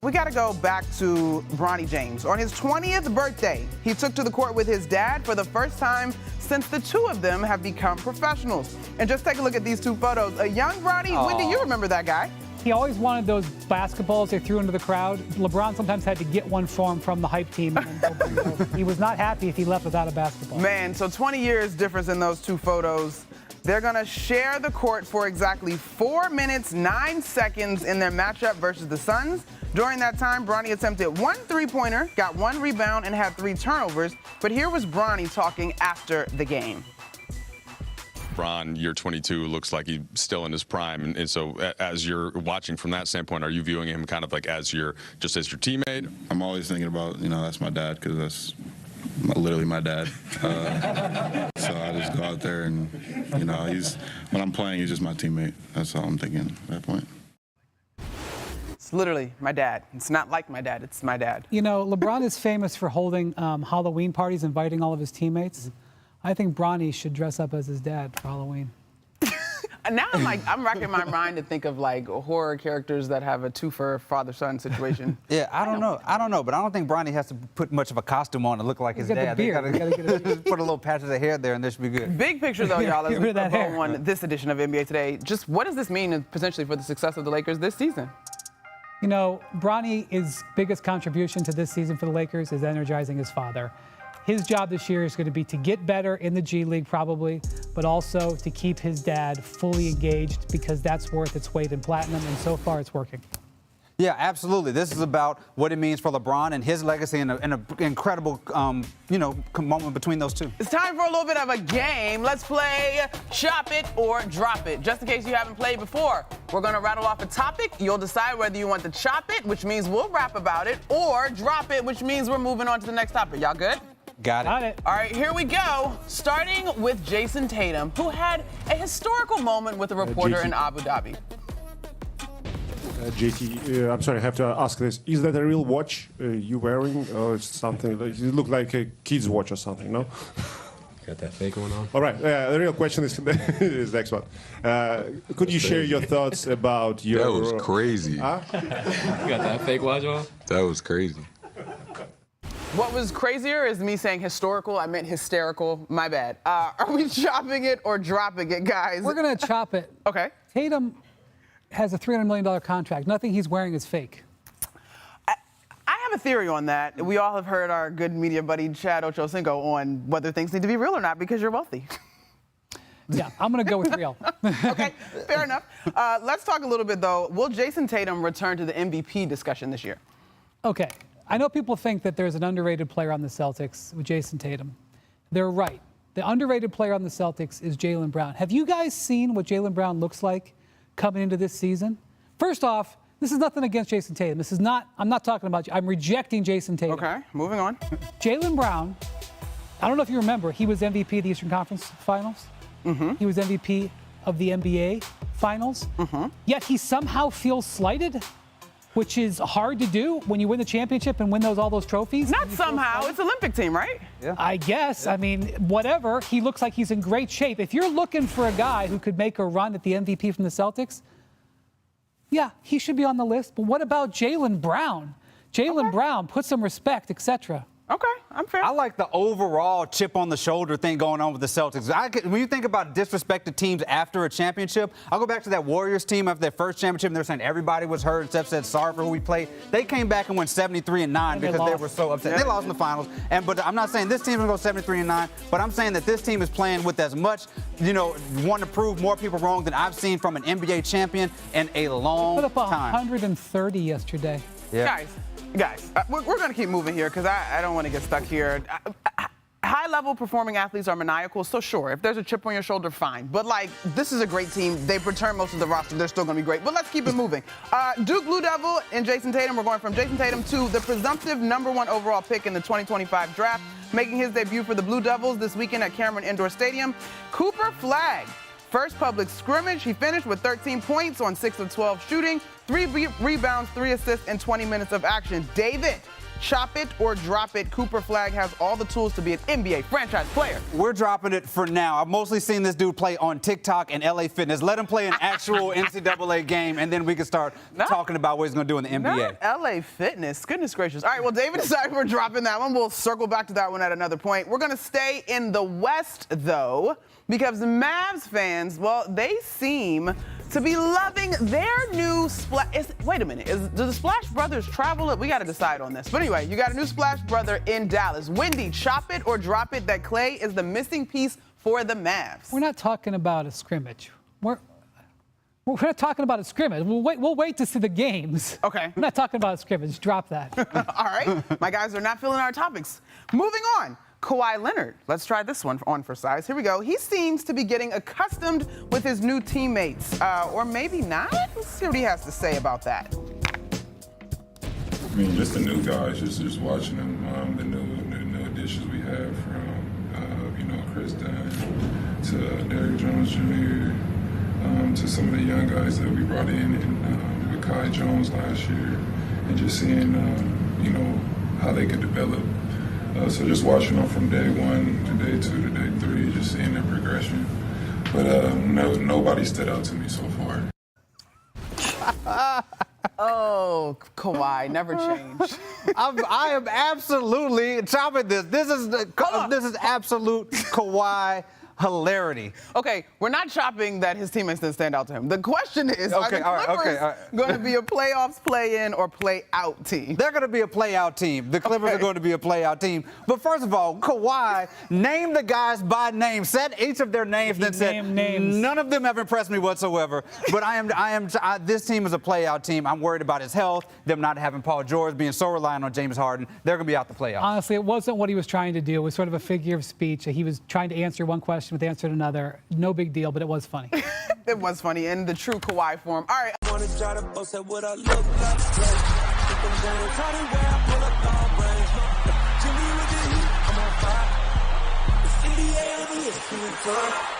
We got to go back to Bronny James. On his 20th birthday, he took to the court with his dad for the first time since the two of them have become professionals. And just take a look at these two photos. A young Bronny, Wendy, you remember that guy? He always wanted those basketballs they threw into the crowd. LeBron sometimes had to get one for him from the hype team. And he was not happy if he left without a basketball. Man, so 20 years difference in those two photos. They're going to share the court for exactly 4 minutes, 9 seconds in their matchup versus the Suns. During that time, Bronny attempted 1 three-pointer, got 1 rebound, and had 3 turnovers. But here was Bronny talking after the game. LeBron, year 22, looks like he's still in his prime. And so as you're watching from that standpoint, are you viewing him kind of like as your teammate? I'm always thinking about, that's my dad, because that's literally my dad. So I just go out there and, when I'm playing, he's just my teammate. That's all I'm thinking at that point. It's literally my dad. It's not like my dad. It's my dad. LeBron is famous for holding Halloween parties, inviting all of his teammates. I think Bronny should dress up as his dad for Halloween. Now I'm racking my mind to think of horror characters that have a two-for father-son situation. Yeah, I don't know, but I don't think Bronny has to put much of a costume on to look like his dad. They gotta get a just put a little patch of the hair there, and this should be good. Big picture, though, y'all. As we go on this edition of NBA Today, just what does this mean potentially for the success of the Lakers this season? Bronny's biggest contribution to this season for the Lakers is energizing his father. His job this year is going to be to get better in the G League probably, but also to keep his dad fully engaged because that's worth its weight in platinum, and so far it's working. Yeah, absolutely. This is about what it means for LeBron and his legacy and an incredible, moment between those two. It's time for a little bit of a game. Let's play Chop It or Drop It. Just in case you haven't played before, we're going to rattle off a topic. You'll decide whether you want to chop it, which means we'll rap about it, or drop it, which means we're moving on to the next topic. Y'all good? Got it. All right, here we go. Starting with Jason Tatum, who had a historical moment with a reporter in Abu Dhabi. JT, I'm sorry, I have to ask this. Is that a real watch you wearing, or it's something like, you look like a kid's watch or something, no? Got that fake one on? All right, the real question is the next one. Could you share your thoughts about your... That was crazy. Huh? You got that fake watch on? That was crazy. What was crazier is me saying historical. I meant hysterical. My bad. Are we chopping it or dropping it, guys? We're going to chop it. Okay. Tatum has a $300 million contract. Nothing he's wearing is fake. I have a theory on that. We all have heard our good media buddy Chad Ochocinco on whether things need to be real or not because you're wealthy. Yeah, I'm going to go with real. Okay, fair enough. Let's talk a little bit, though. Will Jason Tatum return to the MVP discussion this year? Okay. I know people think that there's an underrated player on the Celtics with Jason Tatum. They're right. The underrated player on the Celtics is Jaylen Brown. Have you guys seen what Jaylen Brown looks like coming into this season? First off, this is nothing against Jason Tatum. I'm not talking about you. I'm rejecting Jason Tatum. Okay, moving on. Jaylen Brown, I don't know if you remember, he was MVP of the Eastern Conference Finals. Mm-hmm. He was MVP of the NBA Finals. Mm-hmm. Yet he somehow feels slighted, which is hard to do when you win the championship and win all those trophies. Not somehow. It's Olympic team, right? Yeah. I guess. Yeah. I mean, whatever. He looks like he's in great shape. If you're looking for a guy who could make a run at the MVP from the Celtics, yeah, he should be on the list. But what about Jaylen Brown? Jaylen Brown, put some respect, etc. Okay, I'm fair. I like the overall chip on the shoulder thing going on with the Celtics. When you think about disrespected teams after a championship, I'll go back to that Warriors team after their first championship, and they're saying everybody was hurt. Steph said sorry for who we played. They came back and went 73-9 because they were so upset. Yeah. They lost in the finals. But I'm not saying this team's going to go 73-9, but I'm saying that this team is playing with as much, want to prove more people wrong than I've seen from an NBA champion in a long time. Put up 130 yesterday. Yeah. Guys, we're going to keep moving here because I don't want to get stuck here. High-level performing athletes are maniacal, so sure, if there's a chip on your shoulder, fine. But, this is a great team. They've returned most of the roster. They're still going to be great. But let's keep it moving. Duke Blue Devil and Jason Tatum. We're going from Jason Tatum to the presumptive #1 overall pick in the 2025 draft, making his debut for the Blue Devils this weekend at Cameron Indoor Stadium. Cooper Flagg. First public scrimmage, he finished with 13 points on 6 of 12 shooting, 3 rebounds, 3 assists, and 20 minutes of action. David, chop it or drop it. Cooper Flagg has all the tools to be an NBA franchise player. We're dropping it for now. I've mostly seen this dude play on TikTok and LA Fitness. Let him play an actual NCAA game, and then we can start talking about what he's going to do in the NBA. Not LA Fitness. Goodness gracious. All right, well, David decided we're dropping that one. We'll circle back to that one at another point. We're going to stay in the West, though, because the Mavs fans, well, they seem to be loving their new Splash. Wait a minute. Do the Splash Brothers travel? We got to decide on this. But anyway, you got a new Splash Brother in Dallas. Wendy, chop it or drop it that Clay is the missing piece for the Mavs. We're not talking about a scrimmage. We're not talking about a scrimmage. We'll wait to see the games. Okay. We're not talking about a scrimmage. Drop that. All right. My guys are not feeling our topics. Moving on. Kawhi Leonard. Let's try this one on for size. Here we go. He seems to be getting accustomed with his new teammates. Or maybe not. Let's see what he has to say about that. I mean, just the new guys, just watching them, the new additions we have from, Chris Dunn to Derrick Jones Jr., to some of the young guys that we brought in and, with Kai Jones last year, and just seeing, how they could develop. So just watching them from day one to day two to day three, just seeing their progression. But nobody stood out to me so far. Oh, Kawhi, never change. I am absolutely chopping this. This is absolute Kawhi hilarity. Okay, we're not chopping that his teammates didn't stand out to him. The question is, are the Clippers going to be a playoffs play-in or play-out team? They're going to be a play-out team. The Clippers are going to be a play-out team. But first of all, Kawhi named the guys by name, said each of their names, then said names. None of them have impressed me whatsoever. But this team is a play-out team. I'm worried about his health, them not having Paul George, being so reliant on James Harden. They're going to be out the playoffs. Honestly, it wasn't what he was trying to do. It was sort of a figure of speech. He was trying to answer one question with answered another. No big deal, but it was funny. It was funny in the true Kawhi form. All right. I wanna try to boast at what I look like. Keep them going, try to wear, I pull up all brains. Jimmy with the heat, I'm on fire. It's NBA over here,